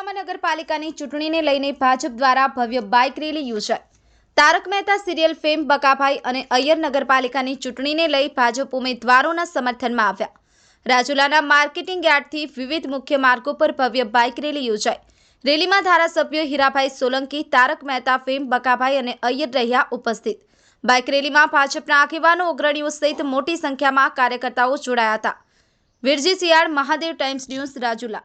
રાજુલામાં નગરપાલિકાની ચૂંટણીને લઈને ભાજપ દ્વારા ભવ્ય બાઇક રેલી યોજાઈ। તારક મહેતા સિરિયલ ફેમ બકાભાઈ અને અય્યર નગરપાલિકાની ચૂંટણીને લઈ ભાજપ ઉમેદવારોના સમર્થનમાં આવ્યા। રાજુલાના માર્કેટિંગ યાર્ડથી વિવિધ મુખ્ય માર્ગો પર ભવ્ય બાઇક રેલી યોજાઈ। રેલીમાં ધારાસભ્યો હીરાભાઈ સોલંકી, તારક મહેતા, ફેમ બકાભાઈ અને અય્યર રહ્યા ઉપસ્થિત। બાઇક રેલીમાં ભાજપના આગેવાનો, અગ્રણીઓ સહિત મોટી સંખ્યામાં કાર્યકર્તાઓ જોડાયા હતા। Virji Siyal, Mahadev Times News, Rajula.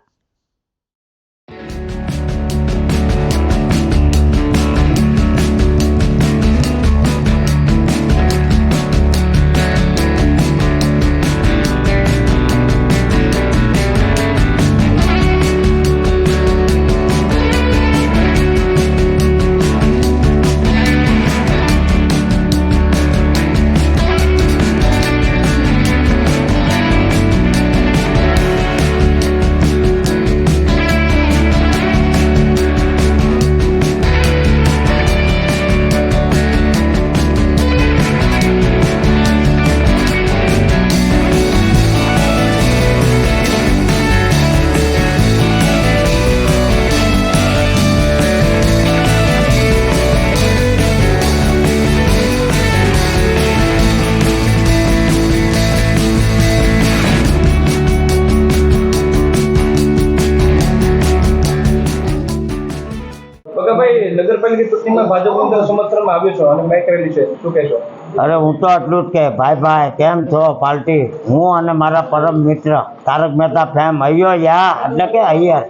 નગરપાલિકા ચૂંટણીમાં ભાજપ સમર્થનમાં આવ્યો છો અને બાઇક રેલી છે, શું કહેશો? અરે હું તો એટલું જ કે ભાઈ કેમ છો પાર્ટી, હું અને મારા પરમ મિત્ર તારક મહેતા ફેમ એટલે કે અય્યર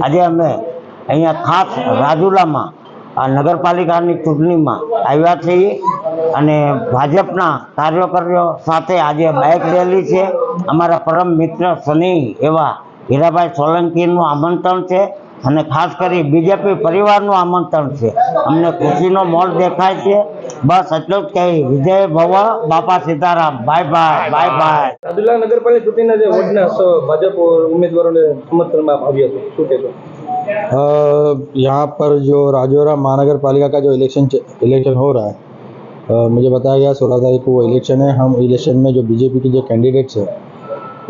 આજે અમે અહીંયા ખાસ રાજુલામાં આ નગરપાલિકાની ચૂંટણીમાં આવ્યા છીએ અને ભાજપના કાર્યકરો સાથે આજે બાઇક રેલી છે। અમારા પરમ મિત્ર સની એવા હીરાભાઈ સોલંકીનું આમંત્રણ છે અને ખાસ કરી બીજેપી પરિવારનું આમંત્રણ છે। અમને ખુશીનો મોલ દેખાય છે। બસ એટલું જ કહી વિજય ભવ, બાપા સીતારામ, બાય બાય। રાજુલા નગરપાલિકા ચૂંટણીના જે વોર્ડના ભાજપ ઉम्मीदवारों समर्थનમાં આવ્યા છે, શું કહેશો? यहाँ पर जो राजौरा महानगर पालिका का जो इलेक्शन हो रहा है, मुझे बताया गया 16 तारीख को वो इलेक्शन है। हम इलेक्शन में जो बीजेपी के जो कैंडिडेट्स हैं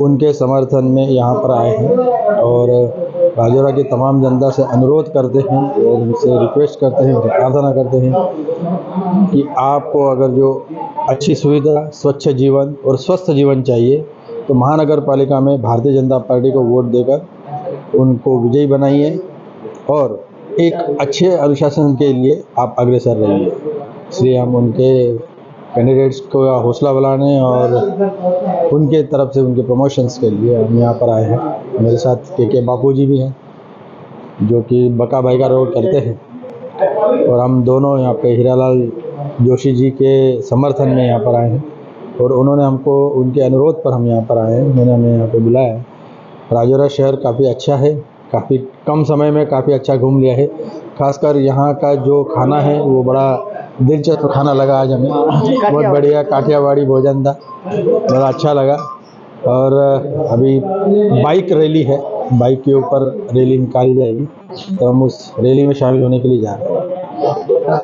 उनके समर्थन में यहाँ पर आए हैं और राजौरा की तमाम जनता से अनुरोध करते हैं और उनसे रिक्वेस्ट करते हैं, प्रार्थना करते हैं कि आपको अगर जो अच्छी सुविधा, स्वच्छ जीवन और स्वस्थ जीवन चाहिए तो महानगर पालिका में भारतीय जनता पार्टी को वोट देकर उनको विजयी बनाइए और एक अच्छे अनुशासन के लिए आप अग्रसर रहिए। इसलिए हम उनके कैंडिडेट्स को हौसला बढ़ाने और उनके तरफ से उनके प्रमोशंस के लिए हम यहाँ पर आए हैं। मेरे साथ के बापूजी भी हैं जो कि बका भाई का रोल करते हैं और हम दोनों यहाँ पे हीरालाल जोशी जी के समर्थन में यहाँ पर आए हैं और उन्होंने हमको उनके अनुरोध पर हम यहाँ पर आए हैं। उन्होंने हमें यहाँ पे बुलाया है। राजौरा शहर काफ़ी अच्छा है, काफ़ी कम समय में काफ़ी अच्छा घूम लिया है। खासकर यहाँ का जो खाना है वो बड़ा दिलचस्प खाना लगा आज हमें, बहुत बढ़िया काठियावाड़ी भोजन था, बड़ा अच्छा लगा। और अभी बाइक रैली है, बाइक के ऊपर रैली निकाली जाएगी तो हम उस रैली में शामिल होने के लिए जा रहे हैं।